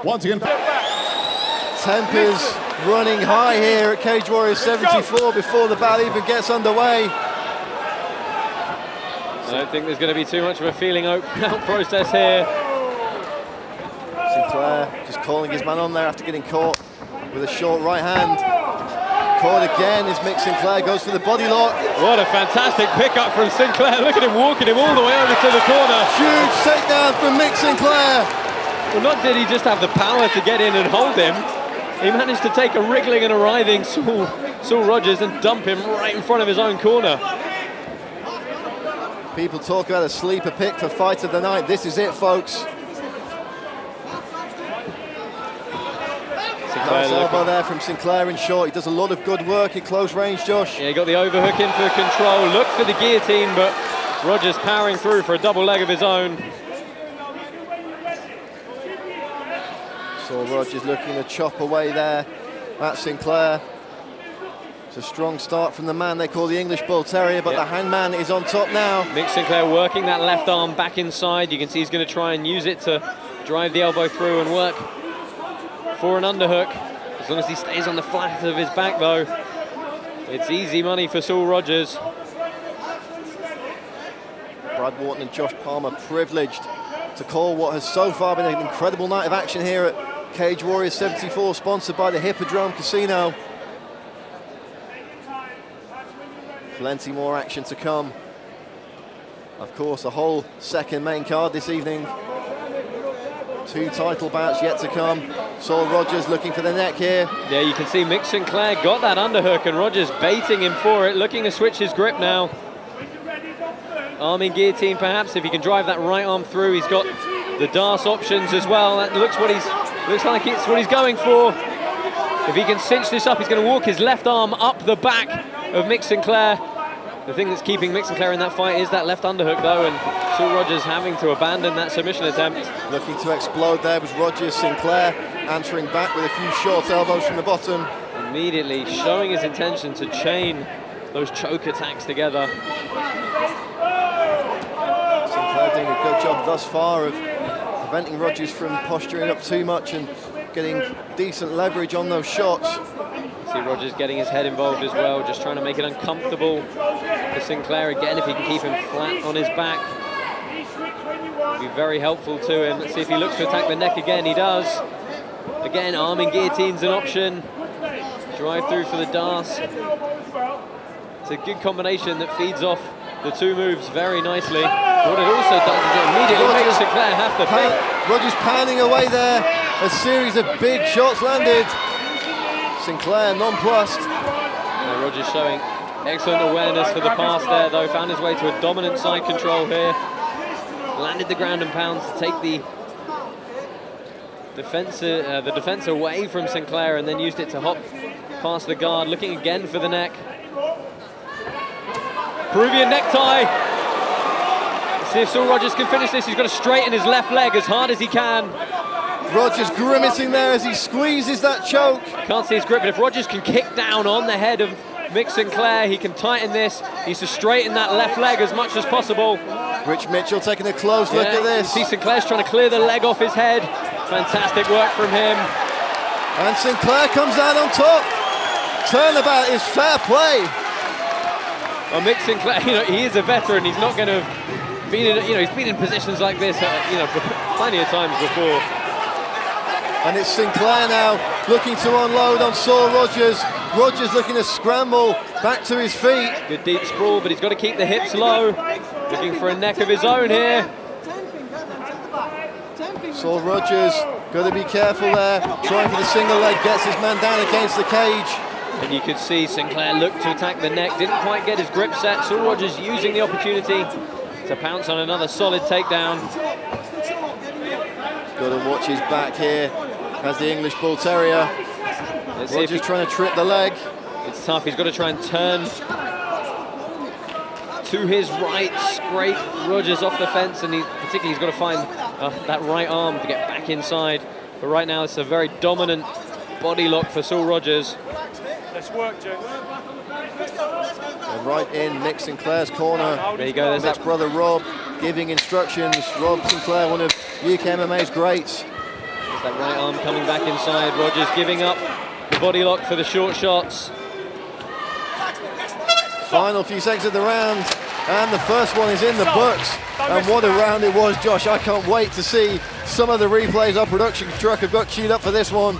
Once again, tempers running high here at Cage Warriors 74 before the bout even gets underway. I don't think there's going to be too much of a feeling out process here. Sinclair just calling his man on there after getting caught with a short right hand. Caught again as Mick Sinclair goes for the body lock. What a fantastic pickup from Sinclair. Look at him walking him all the way over to the corner. Huge takedown from Mick Sinclair. Well, not did he just have the power to get in and hold him, he managed to take a wriggling and a writhing Saul Rogers and dump him right in front of his own corner. People talk about a sleeper pick for fight of the night. This is it, folks. Nice elbow there from Sinclair in short. He does a lot of good work at close range, Josh. Yeah, he got the overhook in for control. Looked for the guillotine, but Rogers powering through for a double leg of his own. Saul Rogers looking to chop away there at Sinclair. It's a strong start from the man they call the English Bull Terrier, but the hangman is on top now. Mick Sinclair working that left arm back inside. You can see he's going to try and use it to drive the elbow through and work for an underhook. As long as he stays on the flat of his back, though, it's easy money for Saul Rogers. Brad Wharton and Josh Palmer privileged to call what has so far been an incredible night of action here at Cage Warriors 74, sponsored by the Hippodrome Casino. Plenty more action to come. Of course, a whole second main card this evening. 2 title bouts yet to come. Saul Rogers looking for the neck here. Yeah, you can see Mick Sinclair got that underhook and Rogers baiting him for it, looking to switch his grip now. Arm in guillotine perhaps, if he can drive that right arm through. He's got the Darce options as well. That looks like it's what he's going for. If he can cinch this up, he's going to walk his left arm up the back of Mick Sinclair. The thing that's keeping Mick Sinclair in that fight is that left underhook, though, and Saul Rogers having to abandon that submission attempt. Looking to explode there was Rogers. Sinclair answering back with a few short elbows from the bottom. Immediately showing his intention to chain those choke attacks together. Sinclair doing a good job thus far of preventing Rogers from posturing up too much and getting decent leverage on those shots. See Rogers getting his head involved as well, just trying to make it uncomfortable for Sinclair again. If he can keep him flat on his back, it'll be very helpful to him. Let's see if he looks to attack the neck again. He does. Again, arm in guillotine's an option. Drive through for the Darce. It's a good combination that feeds off the 2 moves very nicely. What it also does is it immediately makes Sinclair have to think. Rogers pounding away there. A series of big shots landed. Sinclair nonplussed. Rogers showing excellent awareness for the pass there, though. Found his way to a dominant side control here. Landed the ground and pound to take the defense away from Sinclair, and then used it to hop past the guard. Looking again for the neck. Peruvian necktie. Let's see if Saul Rogers can finish this. He's got to straighten his left leg as hard as he can. Rogers grimacing there as he squeezes that choke. Can't see his grip, but if Rogers can kick down on the head of Mick Sinclair, he can tighten this. He needs to straighten that left leg as much as possible. Rich Mitchell taking a close look at this. You see Sinclair's trying to clear the leg off his head. Fantastic work from him. And Sinclair comes out on top. Turnabout is fair play. Well, Mick Sinclair, he is a veteran. He's not going to have been in, he's been in positions like this, plenty of times before. And it's Sinclair now looking to unload on Saul Rogers. Rogers looking to scramble back to his feet. Good deep sprawl, but he's got to keep the hips low. Looking for a neck of his own here. Saul Rogers got to be careful there. Trying for the single leg, gets his man down against the cage. And you could see Sinclair look to attack the neck. Didn't quite get his grip set. Saul Rogers using the opportunity to pounce on another solid takedown. Got to watch his back here as the English Bull Terrier. Rogers trying to trip the leg. It's tough. He's got to try and turn to his right, scrape Rogers off the fence, and particularly he's got to find that right arm to get back inside. But right now it's a very dominant body lock for Saul Rogers. Let's work, Joe. And right in Mick Sinclair's corner. There you go. There's Mick's brother Rob giving instructions. Rob Sinclair, one of UK MMA's greats. There's that right arm coming back inside. Rogers giving up the body lock for the short shots. Final few seconds of the round, and the first one is in the books. And what a round it was, Josh. I can't wait to see some of the replays our production truck have got queued up for this one.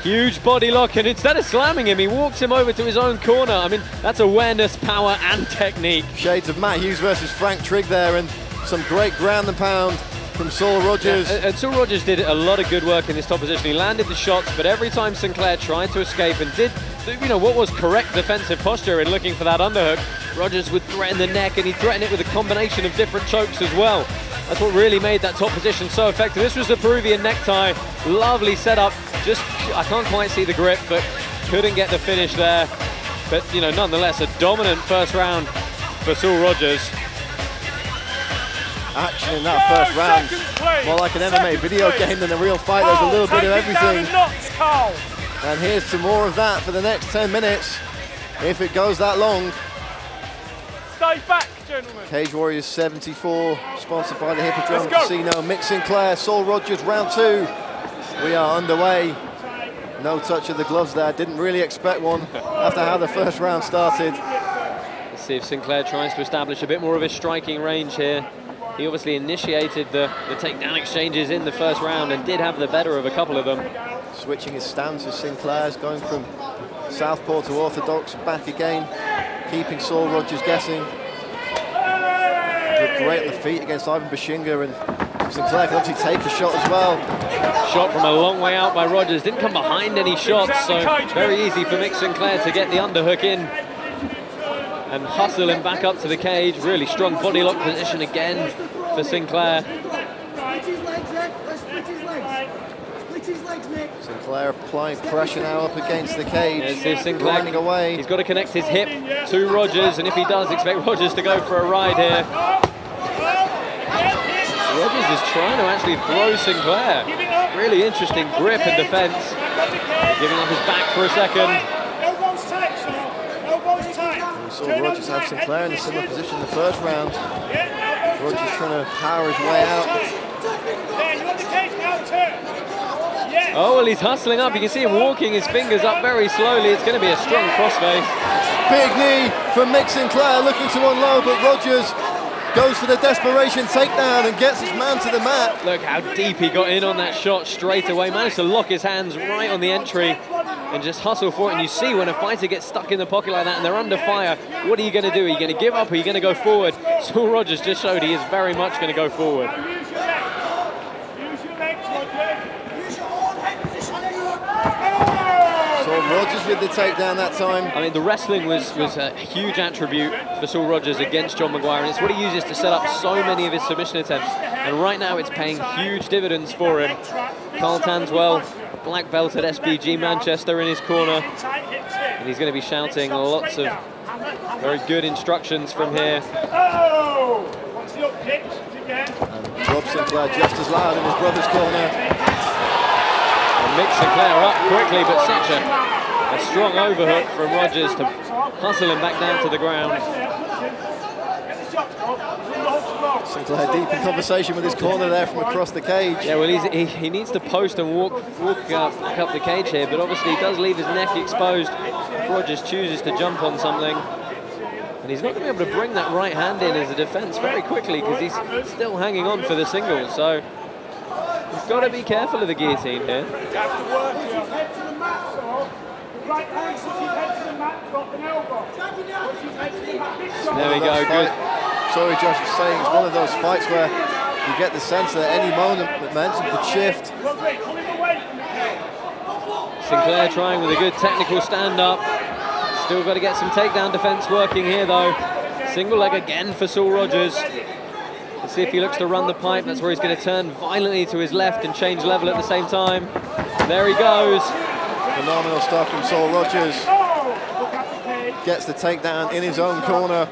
Huge body lock, and instead of slamming him, he walks him over to his own corner. I mean, that's awareness, power, and technique. Shades of Matt Hughes versus Frank Trigg there, and some great ground and pound from Saul Rogers. Yeah, and Saul Rogers did a lot of good work in this top position. He landed the shots, but every time Sinclair tried to escape and did, you know, what was correct defensive posture in looking for that underhook, Rogers would threaten the neck, and he threatened it with a combination of different chokes as well. That's what really made that top position so effective. This was the Peruvian necktie. Lovely setup. Just, I can't quite see the grip, but couldn't get the finish there. But, you know, nonetheless, a dominant first round for Saul Rogers. Action in that first round. More like an MMA video game than a real fight. There's a little bit of everything. And here's to more of that for the next 10 minutes, if it goes that long. Stay back, gentlemen. Cage Warriors 74, sponsored by the Hippodrome Casino. Mick Sinclair, Saul Rogers, round 2. We are underway. No touch of the gloves there. Didn't really expect one after how the first round started. Let's see if Sinclair tries to establish a bit more of his striking range here. He obviously initiated the takedown exchanges in the first round and did have the better of a couple of them. Switching his stance as Sinclair's going from southpaw to orthodox, back again, keeping Saul Rogers guessing. Looked great on the feet against Ivan Bashinga, and Sinclair can obviously take a shot as well. Shot from a long way out by Rogers. Didn't come behind any shots, so very easy for Mick Sinclair to get the underhook in and hustle him back up to the cage. Really strong body lock position again for Sinclair. Sinclair applying pressure now up against the cage. Yeah, see if Sinclair running away. He's got to connect his hip to Rogers, and if he does, expect Rogers to go for a ride here. Rogers is trying to actually throw Sinclair. Really interesting grip and defense. Giving up his back for a second. We saw Rogers have Sinclair in a similar position in the first round. Rogers trying to power his way out. Oh, well, he's hustling up. You can see him walking his fingers up very slowly. It's going to be a strong crossface. Big knee from Mick Sinclair, looking to unload, but Rogers goes for the desperation takedown and gets his man to the mat. Look how deep he got in on that shot straight away. Managed to lock his hands right on the entry and just hustle for it. And you see when a fighter gets stuck in the pocket like that and they're under fire, what are you going to do? Are you going to give up or are you going to go forward? Saul Rogers just showed he is very much going to go forward. Saul Rogers with the takedown that time. I mean, the wrestling was a huge attribute for Saul Rogers against John Maguire, and it's what he uses to set up so many of his submission attempts. And right now, it's paying huge dividends for him. Carl Tanswell, black belt at SBG Manchester, in his corner, and he's going to be shouting lots of very good instructions from here. And Rob Sinclair just as loud in his brother's corner. Mick Sinclair up quickly, but such a strong overhook from Rogers to hustle him back down to the ground. Sinclair deep in conversation with his corner there from across the cage. Yeah, well, he needs to post and walk back up the cage here, but obviously he does leave his neck exposed if Rogers chooses to jump on something. And he's not going to be able to bring that right hand in as a defense very quickly because he's still hanging on for the single. So he's got to be careful of the guillotine here. There we go, good. Sorry, Josh was saying it's one of those fights where you get the sense that at any moment momentum could shift. Sinclair trying with a good technical stand-up. Still got to get some takedown defense working here, though. Single leg again for Saul Rogers. Let's see if he looks to run the pipe. That's where he's going to turn violently to his left and change level at the same time. There he goes. Phenomenal stuff from Saul Rogers. Gets the takedown in his own corner.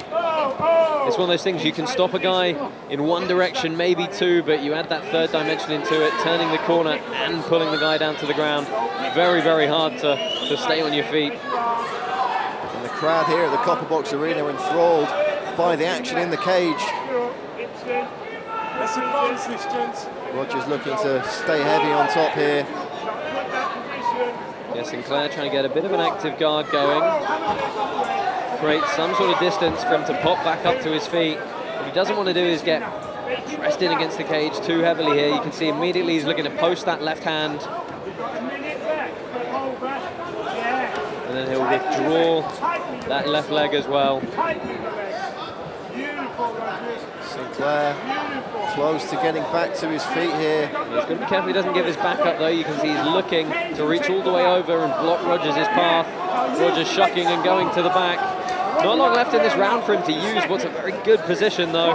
It's one of those things, you can stop a guy in one direction, maybe two, but you add that third dimension into it, turning the corner and pulling the guy down to the ground. Very, very hard to stay on your feet. And the crowd here at the Copper Box Arena are enthralled by the action in the cage. Nice advantage, gents. Rogers looking to stay heavy on top here. Yeah, Sinclair trying to get a bit of an active guard going. Create some sort of distance for him to pop back up to his feet. What he doesn't want to do is get pressed in against the cage too heavily here. You can see immediately he's looking to post that left hand. And then he'll withdraw that left leg as well. Sinclair close to getting back to his feet here. He's going to be careful he doesn't give his back up though. You can see he's looking to reach all the way over and block Rogers' path. Rogers shucking and going to the back. Not long left in this round for him to use what's a very good position though.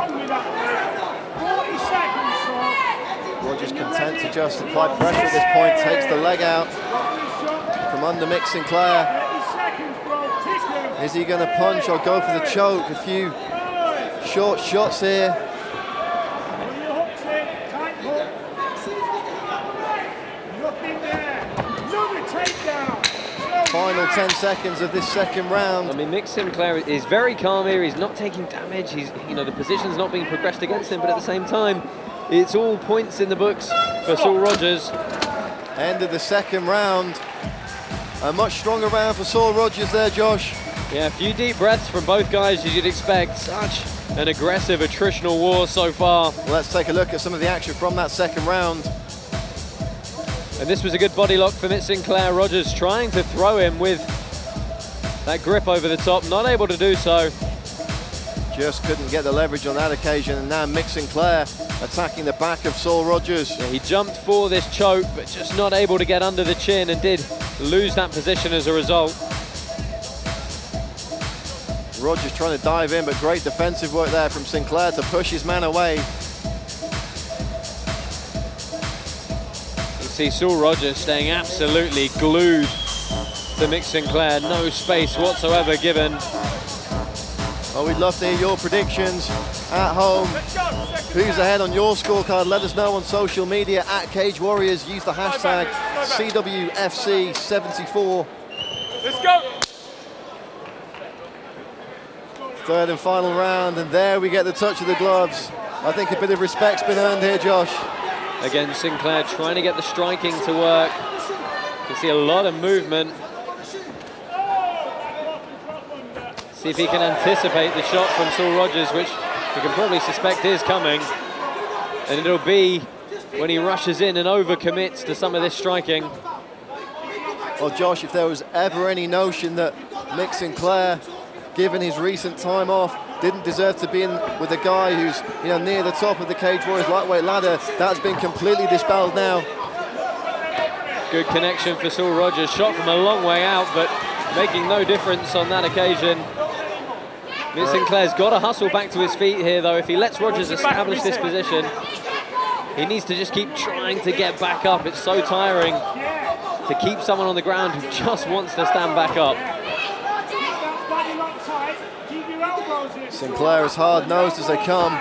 Rogers content to just apply pressure at this point, takes the leg out from under Mick Sinclair. Is he going to punch or go for the choke? A few short shots here. Final 10 seconds of this second round. I mean, Mick Sinclair is very calm here. He's not taking damage. He's, you know, the position's not being progressed against him, but at the same time, it's all points in the books for Saul Rogers. End of the second round. A much stronger round for Saul Rogers there, Josh. Yeah, a few deep breaths from both guys, as you'd expect. Such an aggressive attritional war so far. Well, let's take a look at some of the action from that second round. And this was a good body lock for Mick Sinclair. Rogers trying to throw him with that grip over the top, not able to do so. Just couldn't get the leverage on that occasion, and now Mick Sinclair attacking the back of Saul Rogers. Yeah, he jumped for this choke, but just not able to get under the chin and did lose that position as a result. Rogers trying to dive in, but great defensive work there from Sinclair to push his man away. You see Saul Rogers staying absolutely glued to Mick Sinclair, no space whatsoever given. Oh, we'd love to hear your predictions at home. Who's ahead on your scorecard? Let us know on social media at Cage Warriors. Use the hashtag CWFC74. Let's go. Third and final round, and there we get the touch of the gloves. I think a bit of respect's been earned here, Josh. Again, Sinclair trying to get the striking to work. You can see a lot of movement. See if he can anticipate the shot from Saul Rogers, which you can probably suspect is coming. And it'll be when he rushes in and overcommits to some of this striking. Well, Josh, if there was ever any notion that Mick Sinclair, given his recent time off, didn't deserve to be in with a guy who's, you know, near the top of the Cage Warriors lightweight ladder, that's been completely dispelled now. Good connection for Saul Rogers. Shot from a long way out, but making no difference on that occasion. Mick Sinclair's got to hustle back to his feet here, though. If he lets Rogers establish this position, he needs to just keep trying to get back up. It's so tiring to keep someone on the ground who just wants to stand back up. Sinclair is hard-nosed as they come,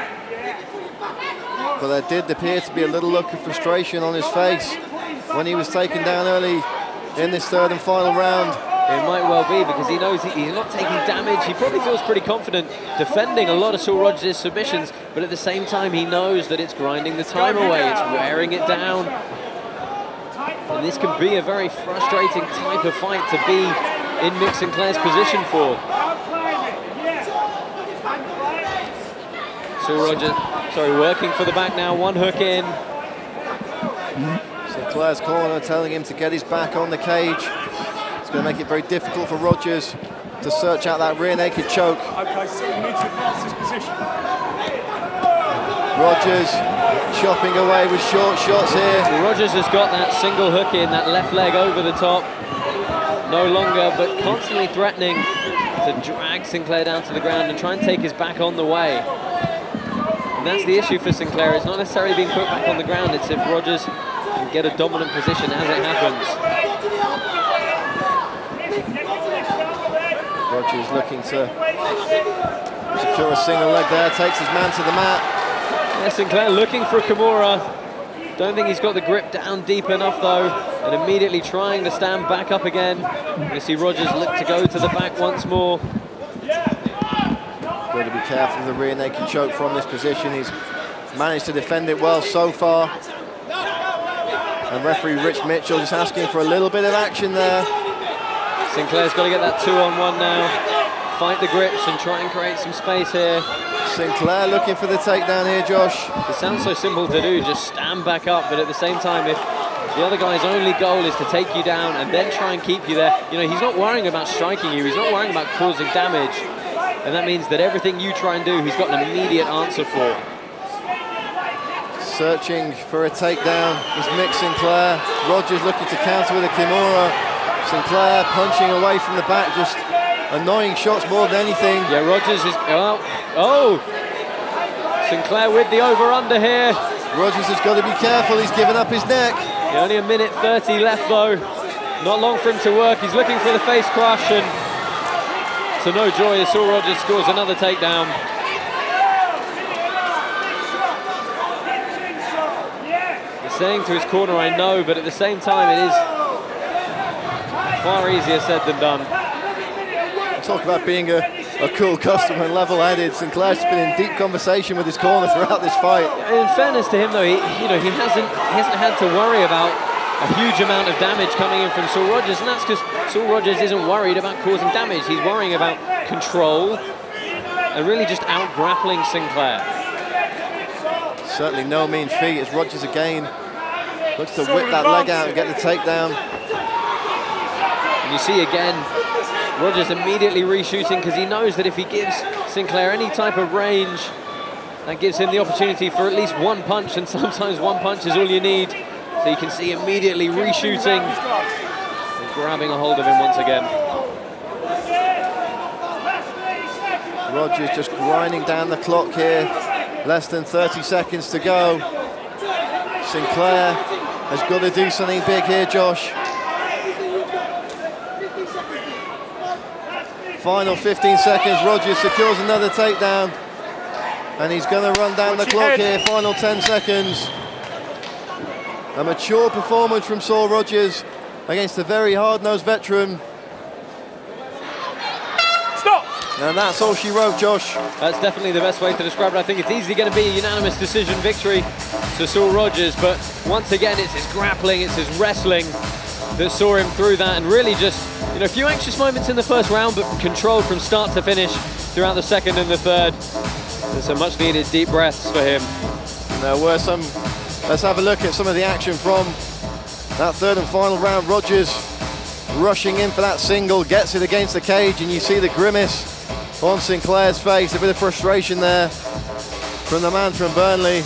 but there did appear to be a little look of frustration on his face when he was taken down early in this third and final round. It might well be, because he knows he's not taking damage. He probably feels pretty confident defending a lot of Saul Rogers' submissions, but at the same time he knows that it's grinding the time away, it's wearing it down. And this can be a very frustrating type of fight to be in Mick Sinclair's position for. Saul Rogers, working for the back now, one hook in. Sinclair's corner telling him to get his back on the cage. It's going to make it very difficult for Rogers to search out that rear naked choke. Okay, so we need to advance this position. Rogers chopping away with short shots here. Well, Rogers has got that single hook in, that left leg over the top. No longer, but constantly threatening to drag Sinclair down to the ground and try and take his back on the way. And that's the issue for Sinclair. It's not necessarily being put back on the ground, it's if Rogers can get a dominant position as it happens. Rogers looking to secure a single leg there, takes his man to the mat. Yeah, Sinclair looking for a Kimura. Don't think he's got the grip down deep enough though, and immediately trying to stand back up again. You see Rogers look to go to the back once more. Got to be careful of the rear naked choke from this position. He's managed to defend it well so far. And referee Rich Mitchell just asking for a little bit of action there. Sinclair's got to get that 2-on-1 now. Fight the grips and try and create some space here. Sinclair looking for the takedown here, Josh. It sounds so simple to do, just stand back up, but at the same time, if the other guy's only goal is to take you down and then try and keep you there, you know, he's not worrying about striking you, he's not worrying about causing damage. And that means that everything you try and do, he's got an immediate answer for. Searching for a takedown is Mick Sinclair. Rogers looking to counter with a Kimura. Sinclair punching away from the back, just annoying shots more than anything. Yeah, Rogers is, oh! Sinclair with the over-under here. Rogers has got to be careful, he's given up his neck. Yeah, only 1:30 left though. Not long for him to work, he's looking for the face crush, and to no joy as Saul Rogers scores another takedown. Saying to his corner, I know, but at the same time it is far easier said than done. Talk about being a cool customer and level-headed. Sinclair's been in deep conversation with his corner throughout this fight. In fairness to him though, he hasn't had to worry about a huge amount of damage coming in from Saul Rogers, and that's because Saul Rogers isn't worried about causing damage. He's worrying about control and really just out-grappling Sinclair. Certainly no mean feat as Rogers again looks to whip that leg out and get the takedown. And you see again, Rogers immediately reshooting because he knows that if he gives Sinclair any type of range, that gives him the opportunity for at least one punch, and sometimes one punch is all you need. So you can see immediately reshooting and grabbing a hold of him once again. Rogers just grinding down the clock here. Less than 30 seconds to go. Sinclair has got to do something big here, Josh. Final 15 seconds, Rogers secures another takedown. And he's going to run down the clock here, final 10 seconds. A mature performance from Saul Rogers against a very hard-nosed veteran. And that's all she wrote, Josh. That's definitely the best way to describe it. I think it's easily going to be a unanimous decision victory to Saul Rogers, but once again, it's his grappling, it's his wrestling that saw him through that, and really just, you know, a few anxious moments in the first round, but controlled from start to finish throughout the second and the third. And some much needed deep breaths for him. There were some, let's have a look at some of the action from that third and final round. Rogers rushing in for that single, gets it against the cage, and you see the grimace on Sinclair's face, a bit of frustration there from the man from Burnley,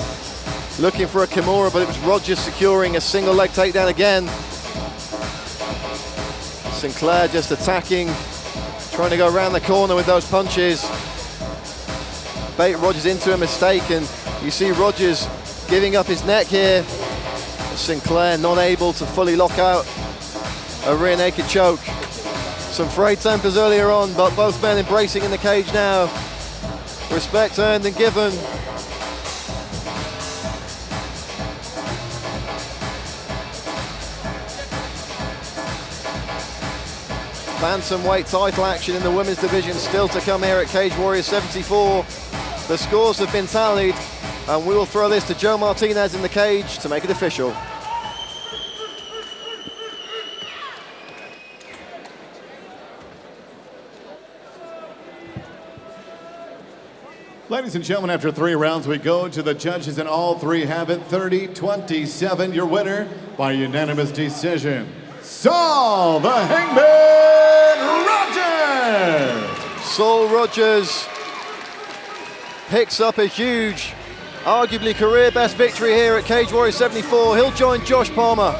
looking for a Kimura, but it was Rogers securing a single leg takedown again. Sinclair just attacking, trying to go around the corner with those punches. Bait Rogers into a mistake, and you see Rogers giving up his neck here. Sinclair not able to fully lock out a rear naked choke. Some frayed tempers earlier on, but both men embracing in the cage now. Respect earned and given. Bantamweight title action in the women's division still to come here at Cage Warriors 74. The scores have been tallied, and we will throw this to Joe Martinez in the cage to make it official. Ladies and gentlemen, after 3 rounds, we go to the judges, and all 3 have it 30-27. Your winner by unanimous decision, Saul the Hangman Rogers! Saul Rogers picks up a huge, arguably career best victory here at Cage Warriors 74. He'll join Josh Palmer